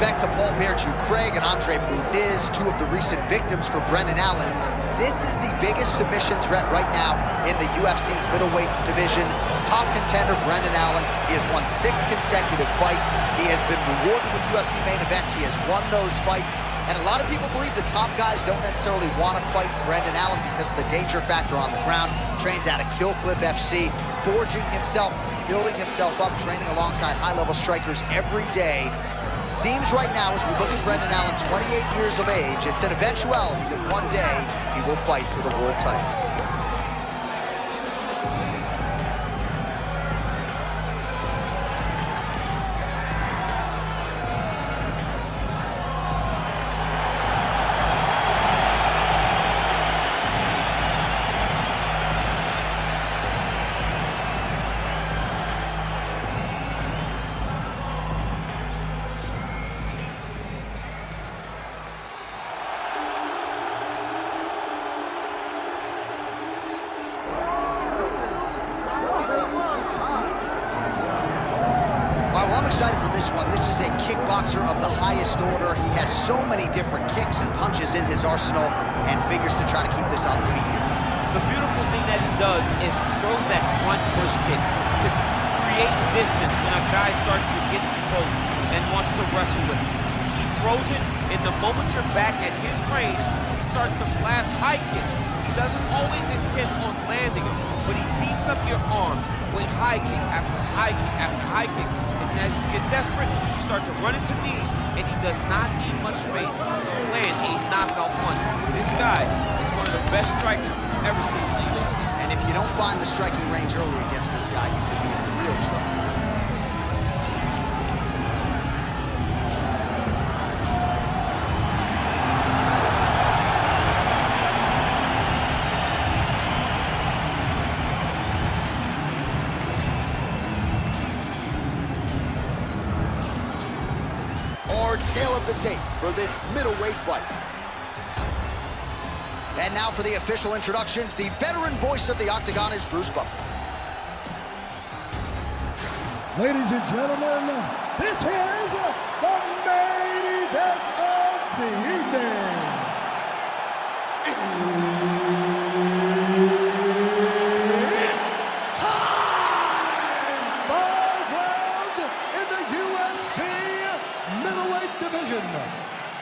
respect to Paul Craig and Andre Muniz, two of the recent victims for Brendan Allen, this is the biggest submission threat right now in the UFC's middleweight division. Top contender Brendan Allen. He has won 6 consecutive fights. He has been rewarded with UFC main events. He has won those fights. And a lot of people believe the top guys don't necessarily want to fight Brendan Allen because of the danger factor on the ground. Trains out of Kill Cliff FC, forging himself, building himself up, training alongside high-level strikers every day. Seems right now, as we look at Brendan Allen, 28 years of age, it's an eventuality that one day he will fight for the world title. Excited for this one. This is a kickboxer of the highest order. He has so many different kicks and punches in his arsenal and figures to try to keep this on the feet here, Tom. The beautiful thing that he does is throw that front push kick to create distance when a guy starts to get close and wants to wrestle with him. He throws it, and the moment you're back at his range, he starts to blast high kicks. He doesn't always intend on landing it, but he beats up your arm with high kick after high kick after high kick. And as you get desperate, you start to run into knees, and he does not need much space to land a knockout punch. This guy is one of the best strikers we've ever seen in the UFC. And if you don't find the striking range early against this guy, you could be in real trouble. Tail of the tape for this middleweight fight. And now for the official introductions, the veteran voice of the Octagon is Bruce Buffer. Ladies and gentlemen, this is the main event of the evening.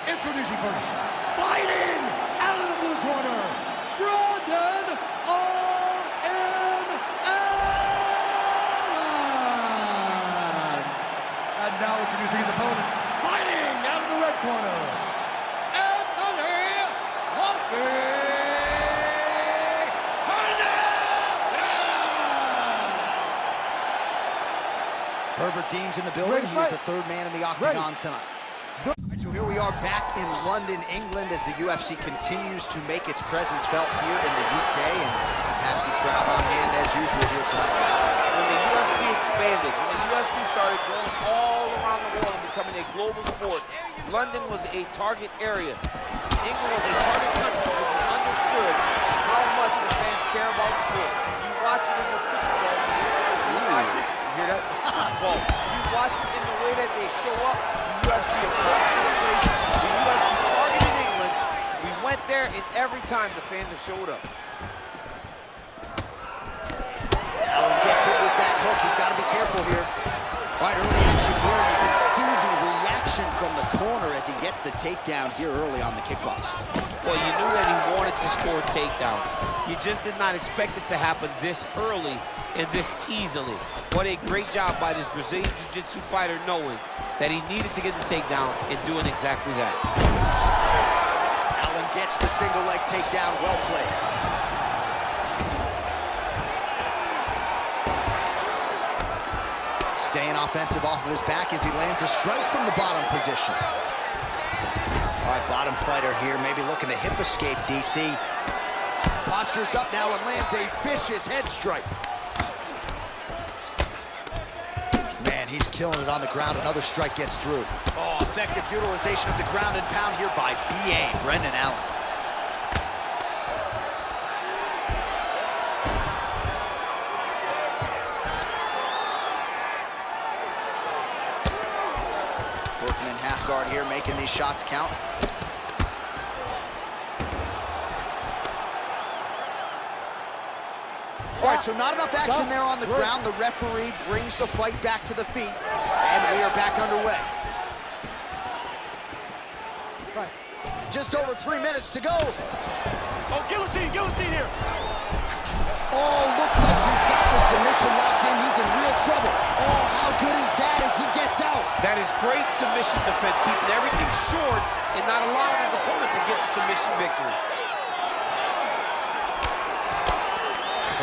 Introducing first, fighting out of the blue corner, Brendan Allen. And now introducing his opponent, fighting out of the red corner, Hernandez. Herbert Dean's in the building. He's the third man in the Octagon tonight. So here we are back in London, England, as the UFC continues to make its presence felt here in the UK, and capacity crowd on hand as usual here tonight. When the UFC expanded, when the UFC started going all around the world and becoming a global sport, London was a target area. England was a target country because you understood how much the fans care about sport. You watch it in the football game. You watch it. You hear that? Football. You watch it in the way that they show up. UFC approached this place, the UFC targeted England. We went there, and every time the fans have showed up. Allen gets hit with that hook. He's got to be careful here. All right, early action here, and you can see the reaction from the corner as he gets the takedown here early on the kickboxer. Well, you knew that he wanted to score takedowns. You just did not expect it to happen this early and this easily. What a great job by this Brazilian Jiu-Jitsu fighter knowing that he needed to get the takedown and doing exactly that. Allen gets the single leg takedown, well played. Staying offensive off of his back as he lands a strike from the bottom position. All right, bottom fighter here, maybe looking to hip escape, DC. Postures up now and lands a vicious head strike. Man, he's killing it on the ground. Another strike gets through. Oh, effective utilization of the ground and pound here by B.A. Brendan Allen. Working in half guard here, making these shots count. All right, so not enough action there on the ground. The referee brings the fight back to the feet, and we are back underway. Just over 3 minutes to go. Oh, guillotine here. Oh, looks like he's got the submission locked in. He's in real trouble. Oh, how good is that as he gets out? That is great submission defense, keeping everything short and not allowing his opponent to get the submission victory.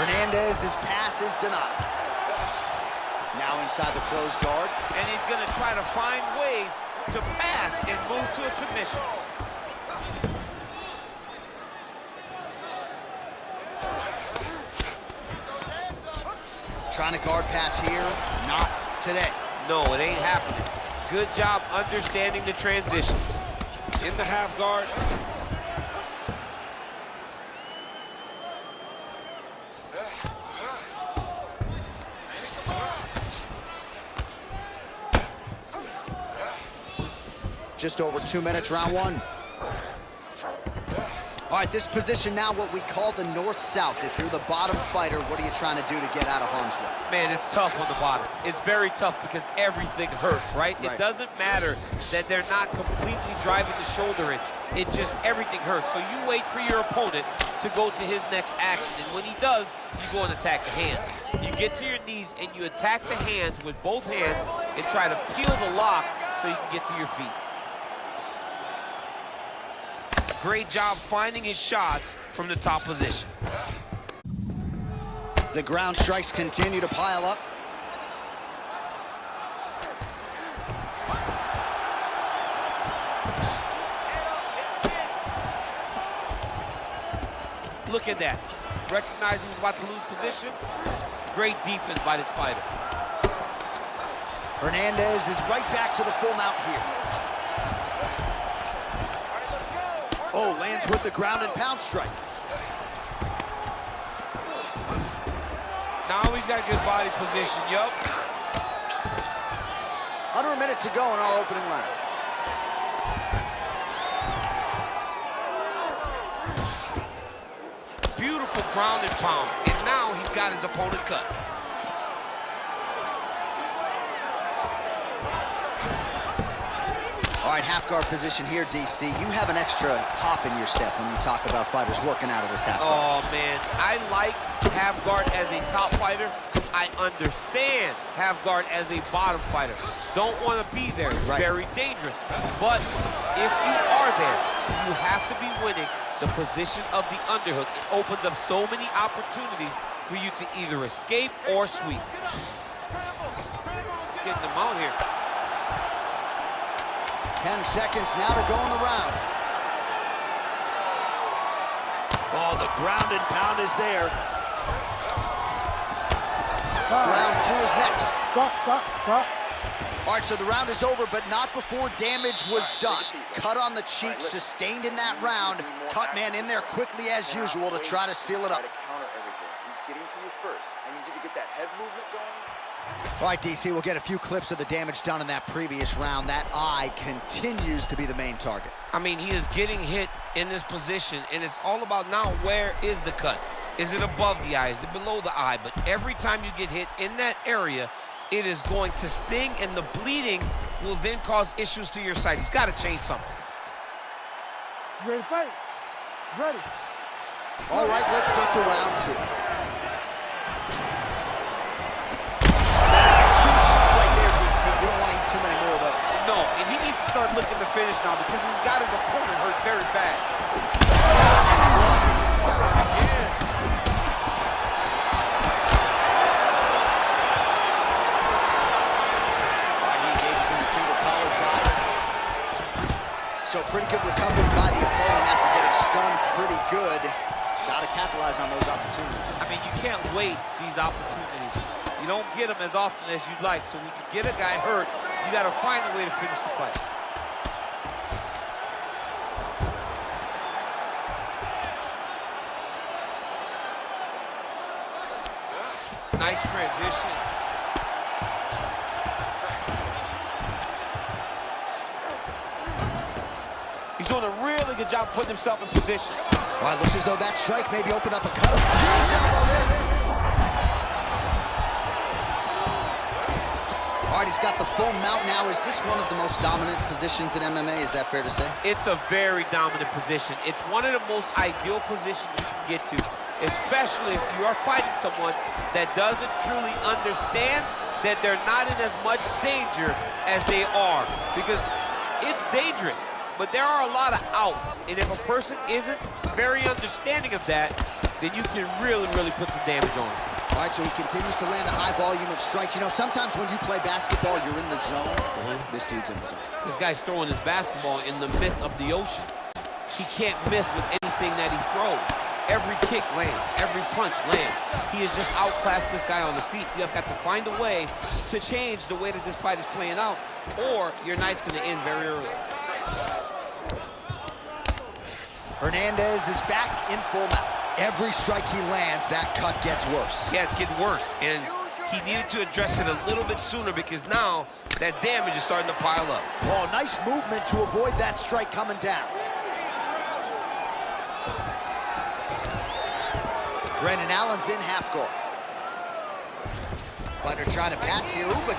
Hernandez's pass is denied. Now inside the closed guard. And he's going to try to find ways to pass and move to a submission. Trying to guard pass here, not today. No, it ain't happening. Good job understanding the transitions. In the half guard. Just over 2 minutes, round one. All right, this position now what we call the north-south. If you're the bottom fighter, what are you trying to do to get out of harm's way? Man, it's tough on the bottom. It's very tough because everything hurts, right? It doesn't matter that they're not completely driving the shoulder in. It just, everything hurts. So you wait for your opponent to go to his next action. And when he does, you go and attack the hands. You get to your knees and you attack the hands with both hands and try to peel the lock so you can get to your feet. Great job finding his shots from the top position. The ground strikes continue to pile up. Look at that. Recognizing he's about to lose position. Great defense by this fighter. Hernandez is right back to the full mount here. Oh, lands with the ground and pound strike. Now he's got good body position, yup. Under a minute to go in our opening round. Beautiful ground and pound. And now he's got his opponent cut. All right, half guard position here, DC. You have an extra hop in your step when you talk about fighters working out of this half guard. Oh, man. I like half guard as a top fighter. I understand half guard as a bottom fighter. Don't want to be there. It's very dangerous. But if you are there, you have to be winning the position of the underhook. It opens up so many opportunities for you to either escape or sweep. Getting them out here. 10 seconds now to go in the round. Oh, the ground and pound is there. Round two is next. Stop. All right, so the round is over, but not before damage was done. Cut on the cheek, sustained in that round. Cut man in there quickly as usual to try to seal it up. He's getting to you first. I need you to get that head movement going. All right, DC, we'll get a few clips of the damage done in that previous round. That eye continues to be the main target. I mean, he is getting hit in this position, and it's all about now where is the cut? Is it above the eye? Is it below the eye? But every time you get hit in that area, it is going to sting, and the bleeding will then cause issues to your sight. He's got to change something. You ready to fight? Ready. All right, let's get to round two. You don't want to eat too many more of those. No, and he needs to start looking to finish now because he's got his opponent hurt very bad. Again. He engages in the single collar tie. So pretty good recovery by the opponent after getting stunned pretty good. Got to capitalize on those opportunities. I mean, you can't waste these opportunities. You don't get them as often as you'd like. So when you get a guy hurt, you got to find a way to finish the fight. Nice transition. doing a really good job putting himself in position. All right, looks as though that strike maybe opened up a cut. All right, he's got the full mount now. Is this one of the most dominant positions in MMA? Is that fair to say? It's a very dominant position. It's one of the most ideal positions you can get to, especially if you are fighting someone that doesn't truly understand that they're not in as much danger as they are. Because it's dangerous, but there are a lot of outs. And if a person isn't very understanding of that, then you can really, really put some damage on them. All right, so he continues to land a high volume of strikes. You know, sometimes when you play basketball, you're in the zone. This dude's in the zone. This guy's throwing his basketball in the midst of the ocean. He can't miss with anything that he throws. Every kick lands, every punch lands. He has just outclassed this guy on the feet. You have got to find a way to change the way that this fight is playing out, or your night's gonna end very early. Hernandez is back in full mount. Every strike he lands, that cut gets worse. Yeah, it's getting worse, and he needed to address it a little bit sooner because now that damage is starting to pile up. Oh, nice movement to avoid that strike coming down. Brendan Allen's in half guard. Fighter trying to pass here, but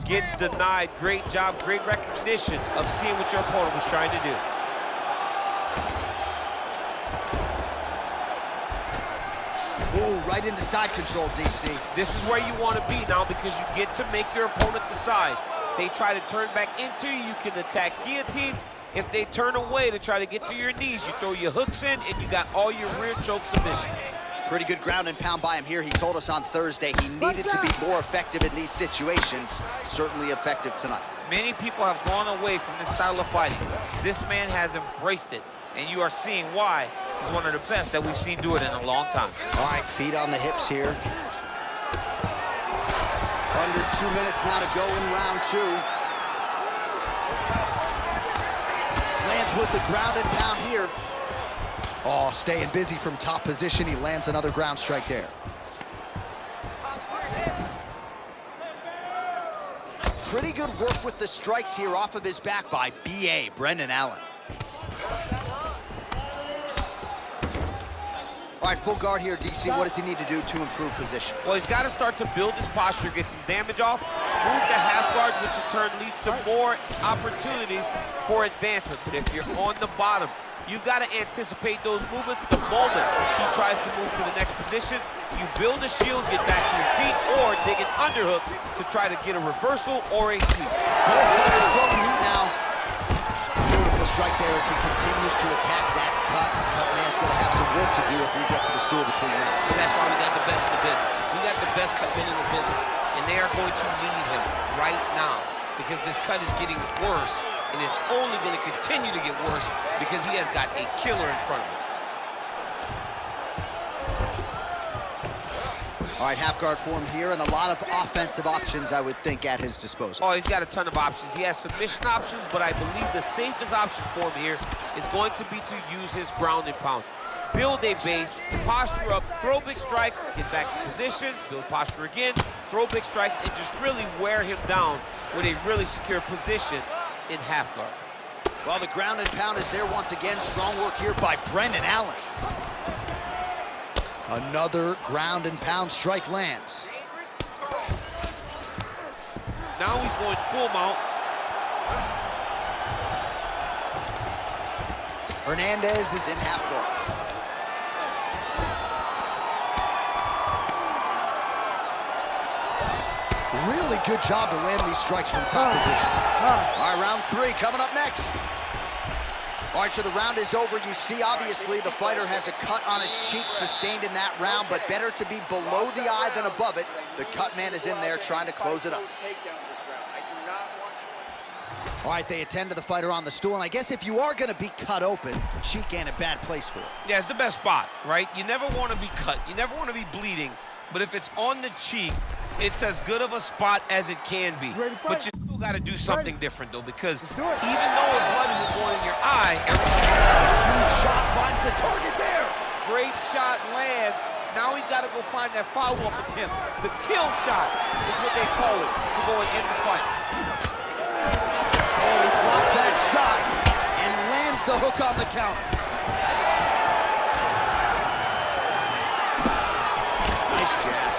gets denied. Great job, great recognition of seeing what your opponent was trying to do. Ooh, right into side control, DC. This is where you want to be now because you get to make your opponent decide. They try to turn back into you, you can attack guillotine. If they turn away to try to get to your knees, you throw your hooks in and you got all your rear choke submissions. Pretty good ground and pound by him here. He told us on Thursday he needed to be more effective in these situations. Certainly effective tonight. Many people have gone away from this style of fighting. This man has embraced it, and you are seeing why he's one of the best that we've seen do it in a long time. All right, feet on the hips here. Under 2 minutes now to go in round two. Lands with the ground and pound here. Oh, staying busy from top position. He lands another ground strike there. Pretty good work with the strikes here off of his back by B.A. Brendan Allen. All right, full guard here, DC. What does he need to do to improve position? Well, he's got to start to build his posture, get some damage off, move to half guard, which in turn leads to more opportunities for advancement. But if you're on the bottom, you've got to anticipate those movements the moment he tries to move to the next position. You build a shield, get back to your feet, or dig an underhook to try to get a reversal or a sweep. Both fighters throwing heat now. Beautiful strike there as he continues to attack that cut. Cut man's going to have some work to do if we get to the stool between rounds. So that's why we got the best in the business. We got the best cut man in the business, and they are going to need him right now because this cut is getting worse, and it's only going to continue to get worse because he has got a killer in front of him. All right, half guard form here, and a lot of offensive options, I would think, at his disposal. Oh, he's got a ton of options. He has submission options, but I believe the safest option for him here is going to be to use his ground and pound. Build a base, posture up, throw big strikes, get back in position, build posture again, throw big strikes, and just really wear him down with a really secure position in half guard. Well, the ground and pound is there once again. Strong work here by Brendan Allen. Another ground and pound strike lands. Now he's going full mount. Hernandez is in half guard. Really good job to land these strikes from top position. All right, round three coming up next. All right, so the round is over. You see, obviously, the fighter has a cut on his cheek sustained in that round, but better to be below the eye than above it. The cut man is in there trying to close it up. All right, they attend to the fighter on the stool, and I guess if you are going to be cut open, cheek ain't a bad place for it. Yeah, it's the best spot, right? You never want to be cut. You never want to be bleeding, but if it's on the cheek, it's as good of a spot as it can be. But you still got to do something different, though, because even though the blood isn't going in your eye, Huge shot finds the target there. great shot lands. Now he's got to go find that follow-up attempt. The kill shot is what they call it to go and end the fight. Oh, he blocked that shot and lands the hook on the counter. Nice jab.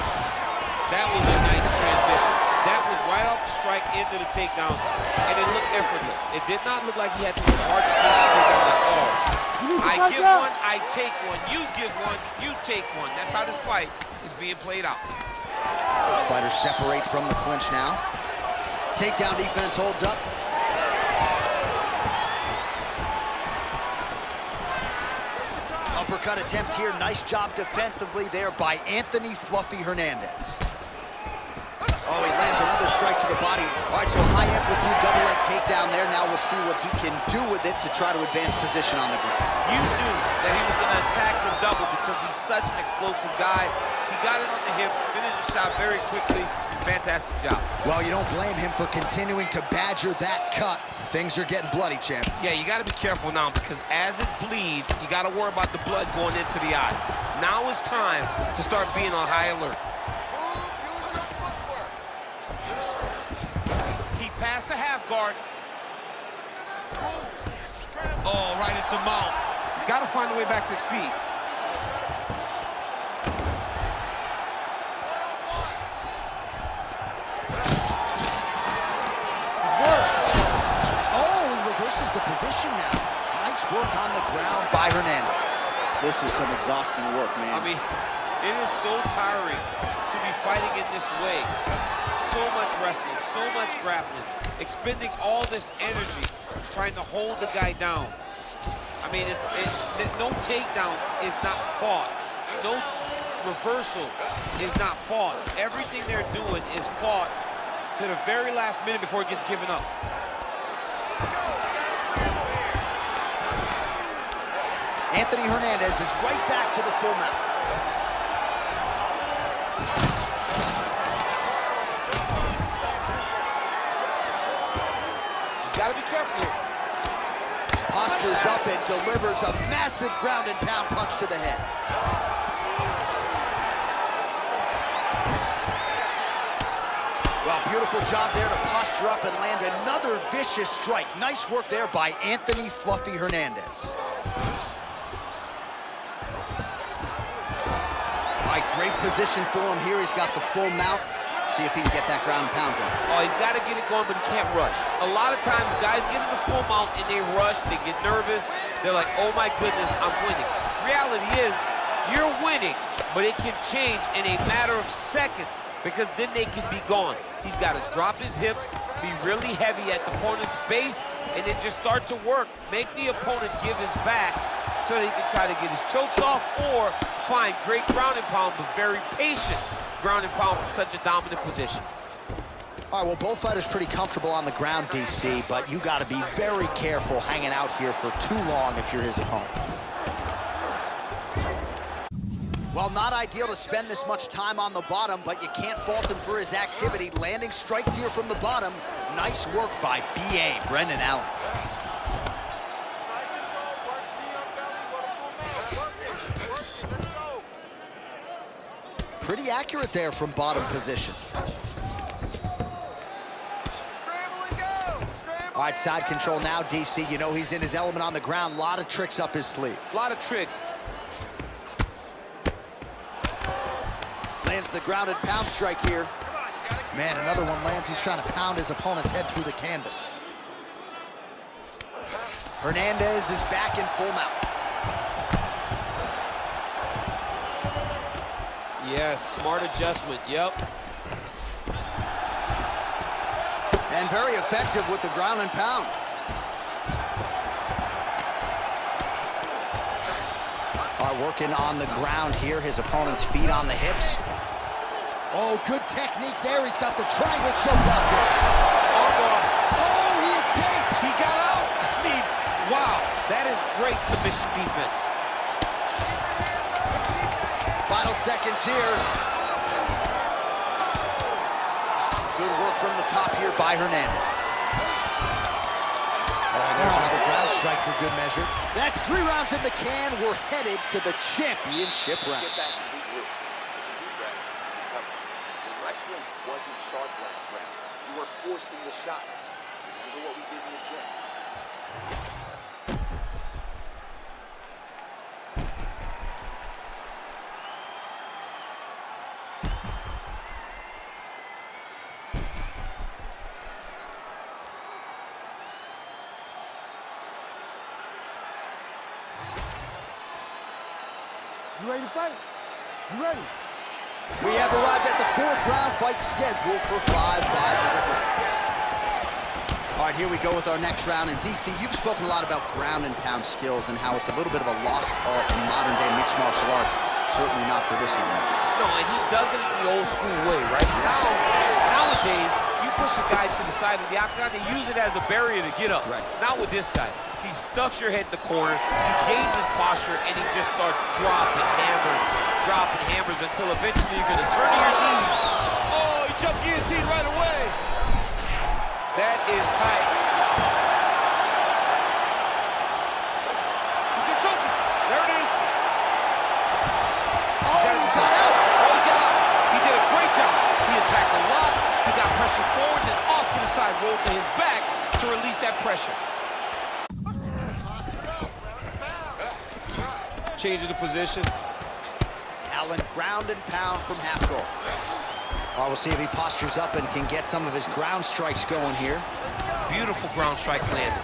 That was a nice transition. That was right off the strike into the takedown, and it looked effortless. It did not look like he had to work hard to finish the takedown at all. I give one, I take one. You give one, you take one. That's how this fight is being played out. Fighters separate from the clinch now. Takedown defense holds up. Uppercut attempt here. Nice job defensively there by Anthony Fluffy Hernandez. Oh, he lands another strike to the body. All right, so high amplitude double leg takedown there. Now we'll see what he can do with it to try to advance position on the ground. You knew that he was going to attack the double because he's such an explosive guy. He got it on the hip, finished the shot very quickly. Fantastic job. Well, you don't blame him for continuing to badger that cut. Things are getting bloody, champ. Yeah, you got to be careful now because as it bleeds, you got to worry about the blood going into the eye. Now it's time to start being on high alert. He passed the half guard. Oh, right into mouth. He's got to find a way back to his feet. The position now. Nice work on the ground by Hernandez. This is some exhausting work, man. I mean, it is so tiring to be fighting in this way. So much wrestling, so much grappling, expending all this energy trying to hold the guy down. I mean, no takedown is not fought. No reversal is not fought. Everything they're doing is fought to the very last minute before it gets given up. Anthony Hernandez is right back to the full mount. You gotta be careful. Postures up and delivers a massive ground and pound punch to the head. Well, beautiful job there to posture up and land another vicious strike. Nice work there by Anthony Fluffy Hernandez. All right, great position for him here. He's got the full mount. See if he can get that ground and pound going. Oh, he's got to get it going, but he can't rush. A lot of times, guys get in the full mount and they rush, they get nervous. They're like, oh my goodness, I'm winning. Reality is, you're winning, but it can change in a matter of seconds because then they can be gone. He's got to drop his hips, be really heavy at the opponent's base, and then just start to work. Make the opponent give his back so that he can try to get his chokes off or find great ground and pound, but very patient ground and pound from such a dominant position. All right, well, both fighters pretty comfortable on the ground, DC, but you got to be very careful hanging out here for too long if you're his opponent. Well, not ideal to spend this much time on the bottom, but you can't fault him for his activity. Landing strikes here from the bottom. Nice work by B.A. Brendan Allen. Side control, work the belly, go to full mount. Work it, let's go. Pretty accurate there from bottom position. Scramble and go. Scramble. All right, side control now, DC. You know he's in his element on the ground. A lot of tricks up his sleeve. A lot of tricks. Lands the grounded pound strike here. Man, another one lands. He's trying to pound his opponent's head through the canvas. Hernandez is back in full mount. Yes, smart adjustment, yep. And very effective with the ground and pound. Working on the ground here. His opponent's feet on the hips. Oh, good technique there. He's got the triangle choke locked in. Oh, he escapes. He got out. I mean, wow, that is great submission defense. Final seconds here. Good work from the top here by Hernandez. Oh, there's another ground strike for good measure. That's 3 rounds in the can. We're headed to the championship rounds. Get back and regroup. Deep breath. Recover. The wrestling wasn't sharp last round. You were forcing the shots. Remember what we did in the gym. ready to fight? You ready? We have arrived at the 4th round fight scheduled for 5 5-minute rounds. All right, here we go with our next round. And DC, you've spoken a lot about ground and pound skills and how it's a little bit of a lost art in modern day mixed martial arts. Certainly not for this evening. No, and he does it in the old school way, right? Nowadays, you push a guy to the side of the octagon, they use it as a barrier to get up. Right. Not with this guy. He stuffs your head in the corner, he gains his posture, and he just starts dropping hammers until eventually you're going to turn to your knees. Oh, he jumped guillotine right away. That is tight. He's going to choke him. There it is. Oh, he got out. Oh, he got out. He did a great job. He attacked a lot. He got pressure forward, then off to the side, rolled to his back to release that pressure. Changing the position. Allen ground and pound from half guard. All right, we'll see if he postures up and can get some of his ground strikes going here. Beautiful ground strikes landed.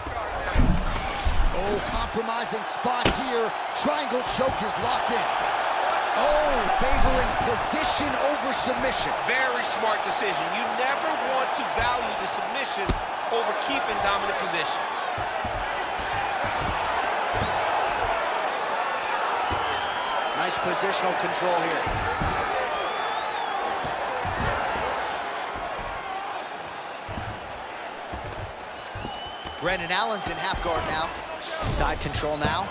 Oh, compromising spot here. Triangle choke is locked in. Oh, favoring position over submission. Very smart decision. You never want to value the submission over keeping dominant position. Nice positional control here. Brendan Allen's in half guard now. Side control now.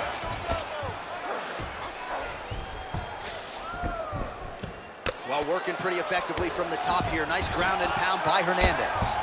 Well, working pretty effectively from the top here. Nice ground and pound by Hernandez.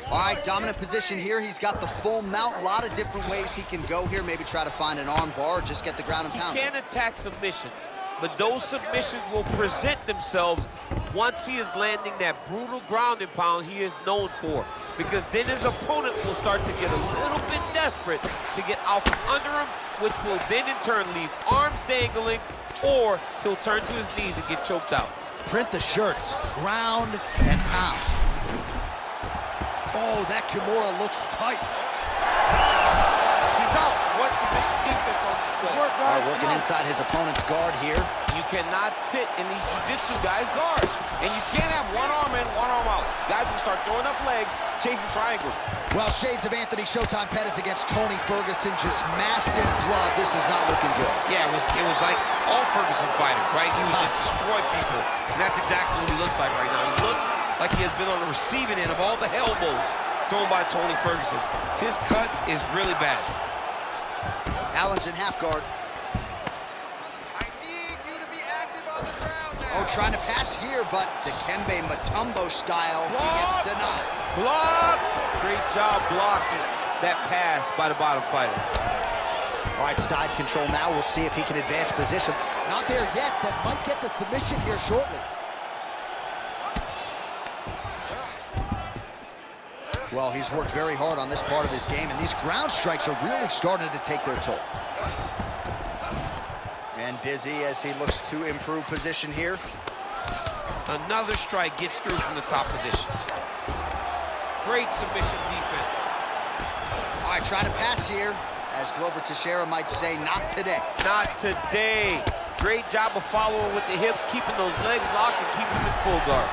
All right, dominant position here. He's got the full mount. A lot of different ways he can go here. Maybe try to find an arm bar or just get the ground and pound. He can attack submissions, but those submissions will present themselves once he is landing that brutal ground and pound he is known for. Because then his opponent will start to get a little bit desperate to get out from under him, which will then in turn leave arms dangling, or he'll turn to his knees and get choked out. Print the shirts. Ground and pound. Oh, that Kimura looks tight. He's out. What submission defense on display? All right, working inside his opponent's guard here. You cannot sit in these jiu-jitsu guys' guards. And you can't have one arm in, one arm out. Guys will start throwing up legs, chasing triangles. Well, shades of Anthony Showtime Pettis against Tony Ferguson, just masked in blood. This is not looking good. Yeah, it was like all Ferguson fighters, right? He would just destroy people. And that's exactly what he looks like right now. He looks like he has been on the receiving end of all the elbows thrown by Tony Ferguson. His cut is really bad. Allen's in half guard. I need you to be active on the ground now. Oh, trying to pass here, but Dikembe Mutombo style, he gets denied. Blocked! Great job blocking that pass by the bottom fighter. All right, side control now. We'll see if he can advance position. Not there yet, but might get the submission here shortly. Well, he's worked very hard on this part of his game, and these ground strikes are really starting to take their toll. And busy as he looks to improve position here. Another strike gets through from the top position. Great submission defense. All right, trying to pass here. As Glover Teixeira might say, not today. Not today. Great job of following with the hips, keeping those legs locked and keeping them in full guard.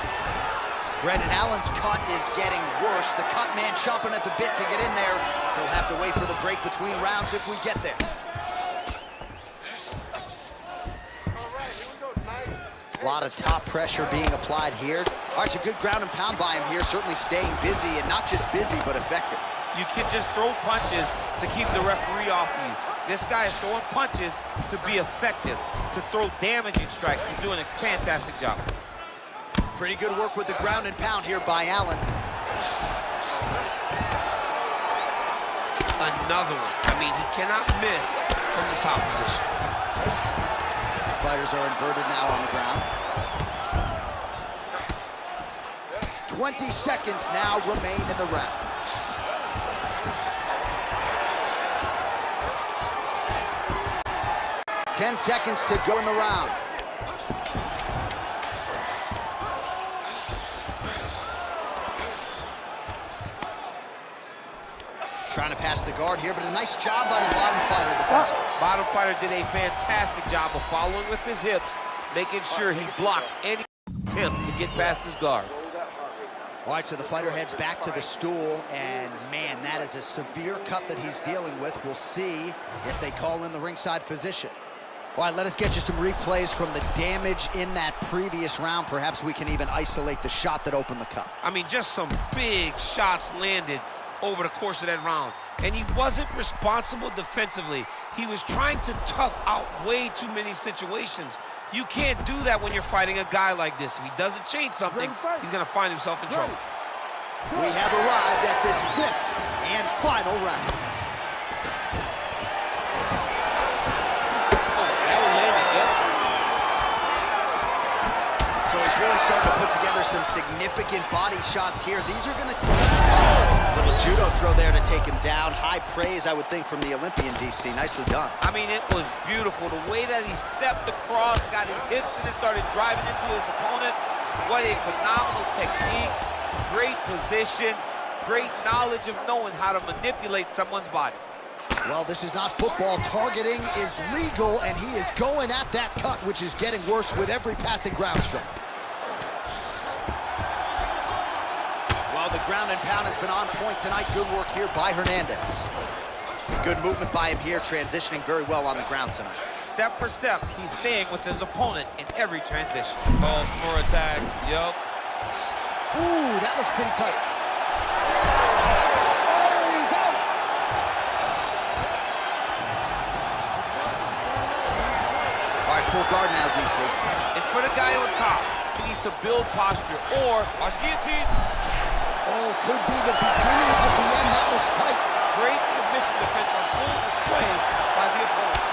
Brendan Allen's cut is getting worse. The cut man chomping at the bit to get in there. He'll have to wait for the break between rounds if we get there. A lot of top pressure being applied here. All right, it's a good ground and pound by him here, certainly staying busy, and not just busy, but effective. You can just throw punches to keep the referee off of you. This guy is throwing punches to be effective, to throw damaging strikes. He's doing a fantastic job. Pretty good work with the ground and pound here by Allen. Another one. I mean, he cannot miss from the top position. Fighters are inverted now on the ground. 20 seconds now remain in the round. Ten seconds to go in the round. Trying to pass the guard here, but a nice job by the bottom fighter defensively. Bottom fighter did a fantastic job of following with his hips, making sure he blocked any attempt to get past his guard. All right, so the fighter heads back to the stool, and man, that is a severe cut that he's dealing with. We'll see if they call in the ringside physician. All right, let us get you some replays from the damage in that previous round. Perhaps we can even isolate the shot that opened the cut. I mean, just some big shots landed over the course of that round. And he wasn't responsible defensively. He was trying to tough out way too many situations. You can't do that when you're fighting a guy like this. If he doesn't change something, he's gonna find himself in trouble. We have arrived at this 5th and final round. So he's really starting to put together some significant body shots here. These are gonna little judo throw there to take him down. High praise, I would think, from the Olympian, DC. Nicely done. I mean, it was beautiful. The way that he stepped across, got his hips in and started driving into his opponent. What a phenomenal technique. Great position. Great knowledge of knowing how to manipulate someone's body. Well, this is not football. Targeting is legal, and he is going at that cut, which is getting worse with every passing ground strike. Well, the ground and pound has been on point tonight. Good work here by Hernandez. Good movement by him here, transitioning very well on the ground tonight. Step for step, he's staying with his opponent in every transition. Call for attack, yup. Ooh, that looks pretty tight. Oh, he's out! All right, full guard now, DC. And for the guy on top, he needs to build posture or watch guillotine. Oh, could be the beginning of the end. That looks tight. Great submission defense on full displays by the opponent.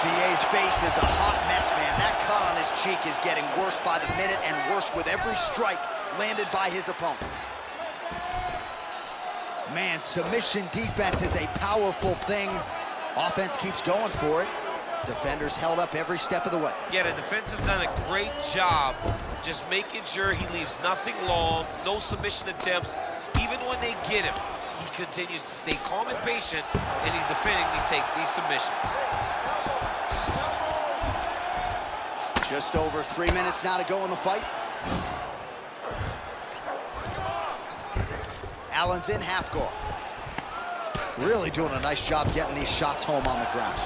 BA's face is a hot mess, man. That cut on his cheek is getting worse by the minute and worse with every strike landed by his opponent. Man, submission defense is a powerful thing. Offense keeps going for it. Defenders held up every step of the way. Yeah, the defense have done a great job just making sure he leaves nothing long, no submission attempts. Even when they get him, he continues to stay calm and patient, and he's defending these submissions. Just over 3 minutes now to go in the fight. Allen's in half guard. Really doing a nice job getting these shots home on the ground.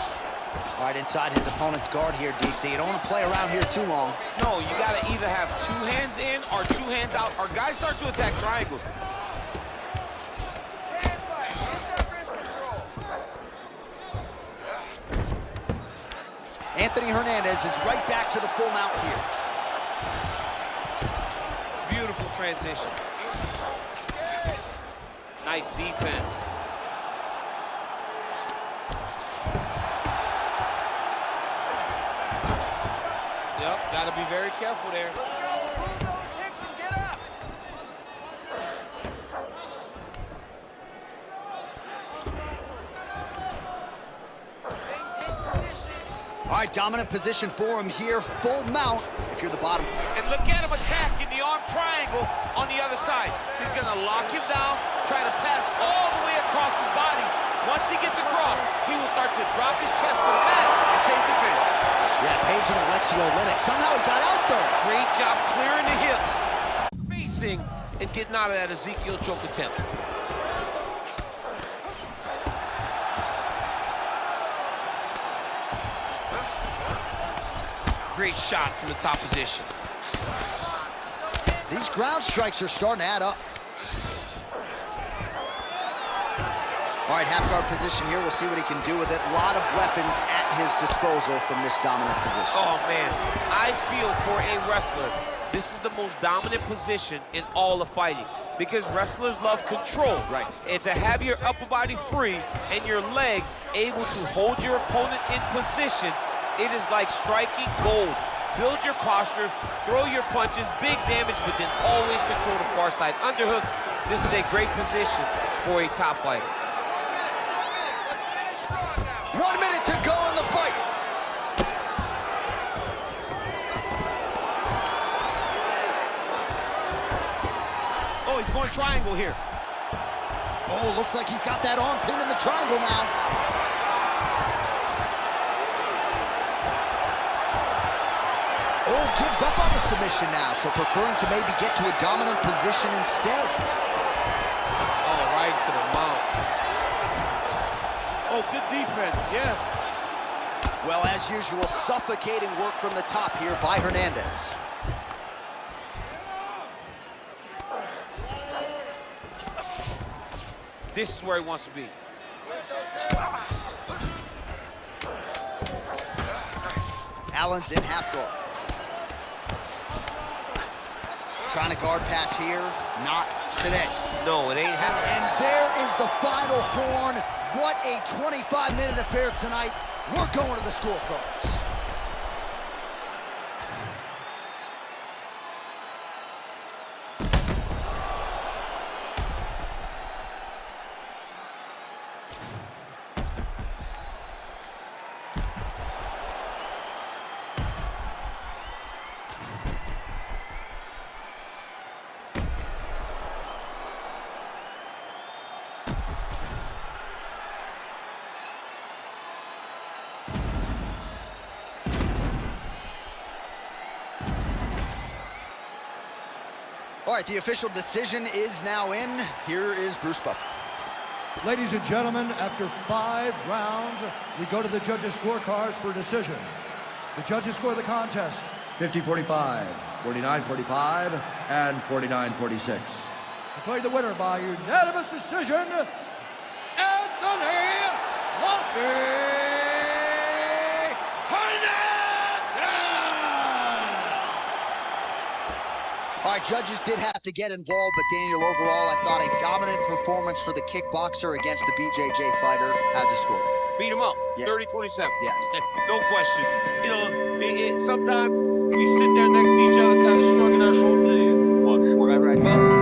All right, inside his opponent's guard here, DC. You don't want to play around here too long. No, you got to either have 2 hands in or 2 hands out, or guys start to attack triangles. Anthony Hernandez is right back to the full mount here. Beautiful transition. Nice defense. Yep, got to be very careful there. Let's go, move those hips and get up. Maintain position. All right, dominant position for him here, full mount if you're the bottom. And look at him attack in the arm triangle on the other side. He's gonna lock him down, try to pass all the way across his body. Once he gets across, he will start to drop his chest to the mat and chase the finish. Yeah, Page and Alexio Oleinik. Somehow he got out though. Great job clearing the hips, facing and getting out of that Ezekiel choke attempt. Great shot from the top position. These ground strikes are starting to add up. All right, half guard position here. We'll see what he can do with it. A lot of weapons at his disposal from this dominant position. Oh, man. I feel for a wrestler, this is the most dominant position in all of fighting because wrestlers love control. Right. And to have your upper body free and your leg able to hold your opponent in position, it is like striking gold. Build your posture, throw your punches, big damage, but then always control the far side underhook. This is a great position for a top fighter. 1 minute to go in the fight. Oh, he's going triangle here. Oh, Oh, looks like he's got that arm pinned in the triangle now. Oh, gives up on the submission now, so preferring to maybe get to a dominant position instead. Oh, right to the mount. Oh, good defense, yes. Well, as usual, suffocating work from the top here by Hernandez. This is where he wants to be. Allen's in half guard. Trying to guard pass here, not today. No, it ain't happening. And there is the final horn. What a 25-minute affair tonight. We're going to the scorecards. All right, the official decision is now in. Here is Bruce Buffer. Ladies and gentlemen, after 5 rounds, we go to the judges' scorecards for decision. The judges score the contest 50-45, 49-45, and 49-46. Declared the winner by unanimous decision, Anthony Hernandez! All right, judges did have to get involved, but Daniel, overall, I thought a dominant performance for the kickboxer against the BJJ fighter. How'd you score? Beat him up, Yeah. 30-27. Yeah. No question. You know, sometimes we sit there next to each other kind of shrugging our shoulders. Right. But